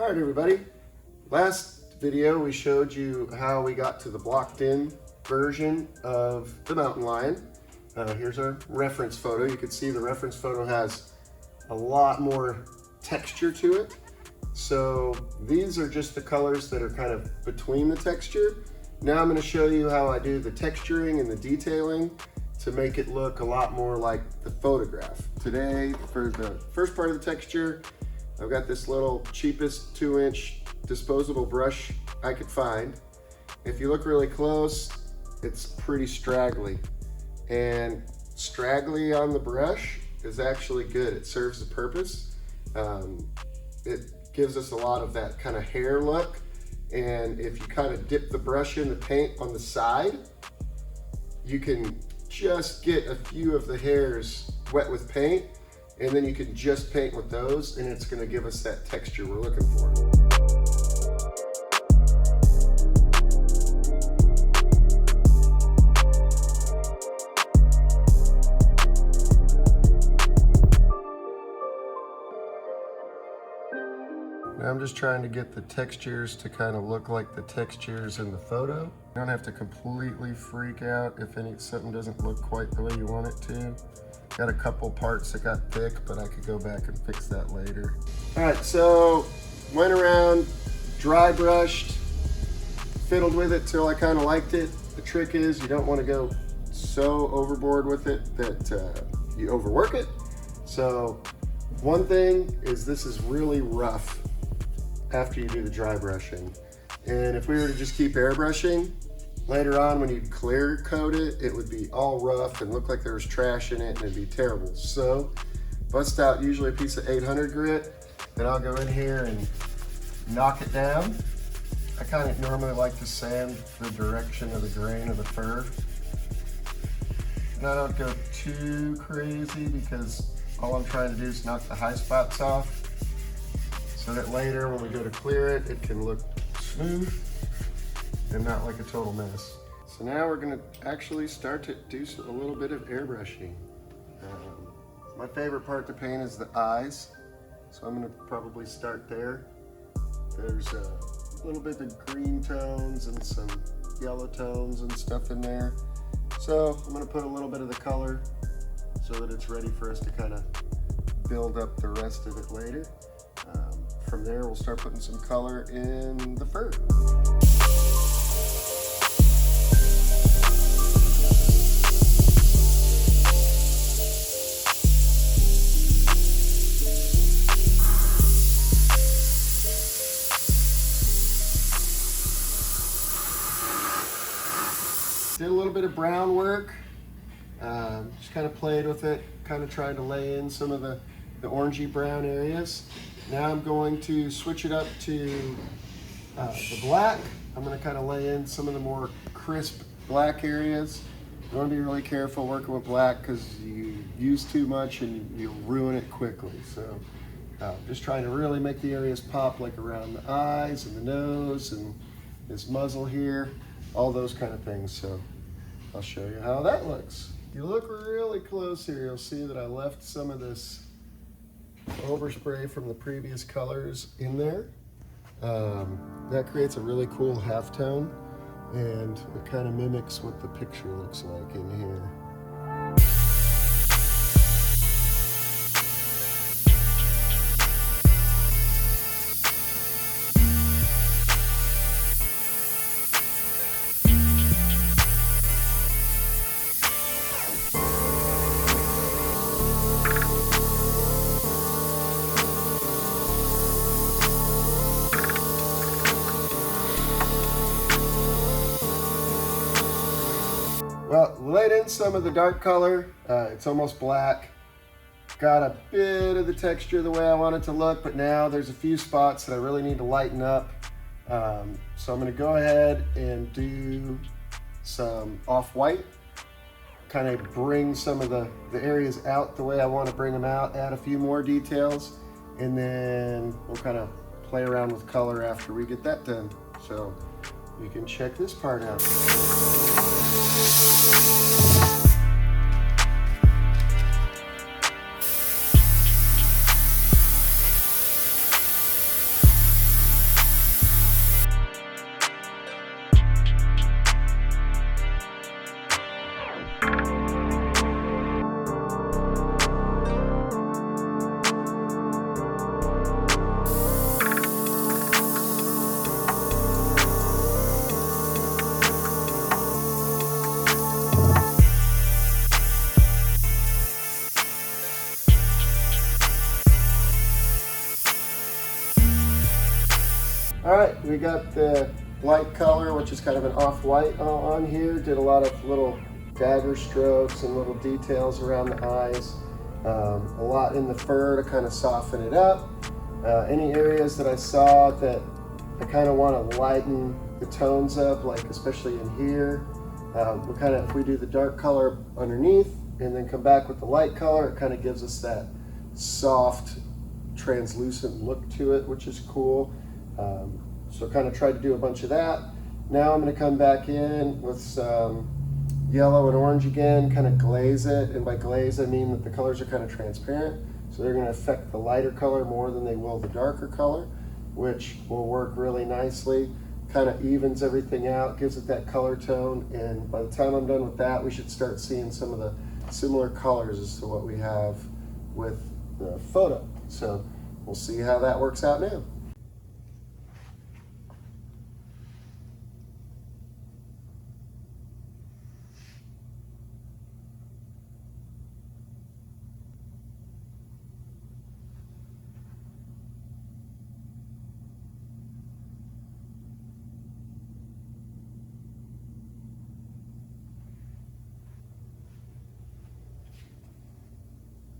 All right, everybody. Last video we showed you how we got to the blocked in version of the mountain lion. Here's our reference photo. You can see the reference photo has a lot more texture to it. So these are just the colors that are kind of between the texture. Now I'm going to show you how I do the texturing and the detailing to make it look a lot more like the photograph. Today, for the first part of the texture, I've got this little cheapest 2-inch disposable brush I could find. If you look really close, it's pretty straggly. And straggly on the brush is actually good. It serves the purpose. It gives us a lot of that kind of hair look. And if you kind of dip the brush in the paint on the side, you can just get a few of the hairs wet with paint, and then you can just paint with those, and it's going to give us that texture we're looking for. Now I'm just trying to get the textures to kind of look like the textures in the photo. You don't have to completely freak out if something doesn't look quite the way you want it to. Got a couple parts that got thick, but I could go back and fix that later. All right, so went around, dry brushed, fiddled with it till I kind of liked it. The trick is you don't want to go so overboard with it that you overwork it. So one thing is this is really rough after you do the dry brushing. And if we were to just keep airbrushing, later on when you clear coat it, it would be all rough and look like there was trash in it and it'd be terrible. So bust out usually a piece of 800 grit, then I'll go in here and knock it down. I kind of normally like to sand the direction of the grain of the fur. And I don't go too crazy because all I'm trying to do is knock the high spots off, so that later when we go to clear it, it can look smooth and not like a total mess. So now we're gonna actually start to do a little bit of airbrushing. My favorite part to paint is the eyes, so I'm gonna probably start there. There's a little bit of green tones and some yellow tones and stuff in there. So I'm gonna put a little bit of the color so that it's ready for us to kind of build up the rest of it later. From there, we'll start putting some color in the fur. Did a little bit of brown work, just kind of played with it, kind of trying to lay in some of the orangey brown areas. Now I'm going to switch it up to the black. I'm going to kind of lay in some of the more crisp black areas. You want to be really careful working with black because you use too much and you'll ruin it quickly. So just trying to really make the areas pop, like around the eyes and the nose and this muzzle here, all those kind of things. So I'll show you how that looks. If you look really close here, you'll see that I left some of this overspray from the previous colors in there. That creates a really cool halftone, and it kind of mimics what the picture looks like in here. Well, laid in some of the dark color. It's almost black. Got a bit of the texture the way I want it to look, but now there's a few spots that I really need to lighten up. So I'm gonna go ahead and do some off-white, kind of bring some of the areas out the way I want to bring them out, add a few more details, and then we'll kind of play around with color after we get that done. So you can check this part out. All right, we got the light color, which is kind of an off-white on here. Did a lot of little dagger strokes and little details around the eyes. A lot in the fur to kind of soften it up. Any areas that I saw that I kind of want to lighten the tones up, like especially in here, if we do the dark color underneath and then come back with the light color, it kind of gives us that soft, translucent look to it, which is cool. So kind of tried to do a bunch of that. Now I'm going to come back in with some yellow and orange again, kind of glaze it. And by glaze, I mean that the colors are kind of transparent. So they're going to affect the lighter color more than they will the darker color, which will work really nicely. Kind of evens everything out, gives it that color tone. And by the time I'm done with that, we should start seeing some of the similar colors as to what we have with the photo. So we'll see how that works out now.